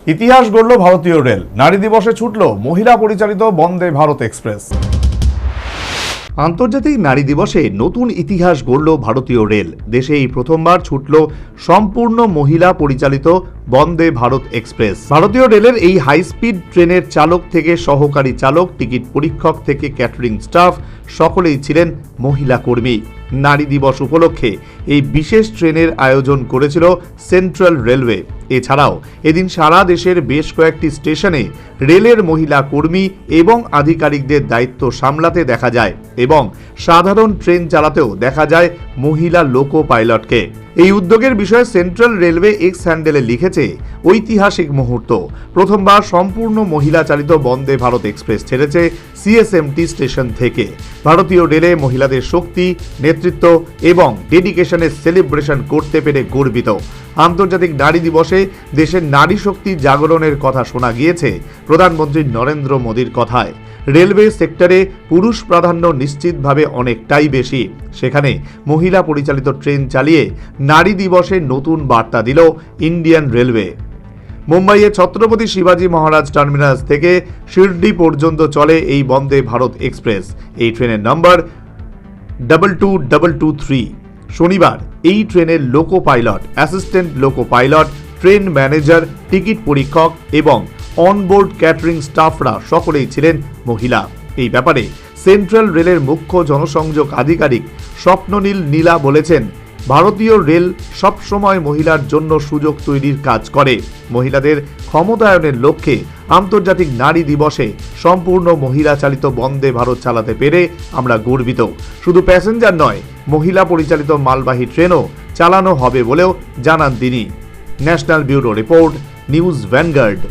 ইতিহাস গড়ল ভারতীয় রেল, নারী দিবসে ছুটল মহিলা পরিচালিত বন্দে ভারত এক্সপ্রেস। আন্তর্জাতিক নারী দিবসে নতুন ইতিহাস গড়ল ভারতীয় রেল। দেশে এই প্রথমবার ছুটল সম্পূর্ণ মহিলা পরিচালিত বন্দে ভারত এক্সপ্রেস। ভারতীয় রেলের এই হাই স্পিড ট্রেনের চালক থেকে সহকারী চালক, টিকিট পরীক্ষক থেকে ক্যাটারিং স্টাফ সকলেই ছিলেন মহিলা কর্মী। নারী দিবস উপলক্ষে এই বিশেষ ট্রেনের আয়োজন করেছিল সেন্ট্রাল রেলওয়ে। এছাড়াও এদিন সারা দেশের বেশ কয়েকটি স্টেশনে রেলের মহিলা কর্মী এবং আধিকারিকদের দায়িত্ব সামলাতে দেখা যায় এবং সাধারণ ট্রেন চালাতেও দেখা যায় মহিলা লোকো পাইলটকে। এই উদ্যোগের বিষয়ে সেন্ট্রাল রেলওয়ে এক্স হ্যান্ডেলে লিখেছে, ঐতিহাসিক মুহূর্ত, প্রথমবার সম্পূর্ণ মহিলা চালিত বন্দে ভারত এক্সপ্রেস ছেড়েছে সিএসএমটি স্টেশন থেকে। ভারতীয় রেলে মহিলাদের শক্তি, নেতৃত্ব এবং ডেডিকেশনের সেলিব্রেশন করতে পেরে গর্বিত। আন্তর্জাতিক নারী দিবসে দেশের নারী শক্তি জাগরণের কথা শোনা গিয়েছে প্রধানমন্ত্রী নরেন্দ্র মোদীর কথায়। রেলওয়ে সেক্টরে পুরুষ প্রাধান্য নিশ্চিতভাবে অনেকটাই বেশি, সেখানে মহিলা পরিচালিত ট্রেন চালিয়ে নারী দিবসে নতুন বার্তা দিল ইন্ডিয়ান রেলওয়ে। মুম্বাইয়ে ছত্রপতি শিবাজি মহারাজ টার্মিনাস থেকে শিরডি পর্যন্ত চলে এই বন্দে ভারত এক্সপ্রেস। এই ট্রেনের নম্বর 22223। শনিবার এই ট্রেনের loco pilot, assistant loco pilot, train manager, ticket পরীক্ষক এবং অনবোর্ড ক্যাটারিং স্টাফরা সকলেই ছিলেন মহিলা। এই ব্যাপারে সেন্ট্রাল রেলের মুখ্য জনসংযোগ আধিকারিক স্বপ্ননীল নীলা বলেছেন, ভারতীয় রেল সবসময় মহিলার জন্য সুযোগ তৈরির কাজ করে। মহিলাদের ক্ষমতায়নের লক্ষ্যে আন্তর্জাতিক নারী দিবসে সম্পূর্ণ মহিলা চালিত বন্দে ভারত চালাতে পেরে আমরা গর্বিত। শুধু প্যাসেঞ্জার নয়, মহিলা পরিচালিত মালবাহী ট্রেনও চালানো হবে বলেও জানান তিনি। National bureau report, news vanguard.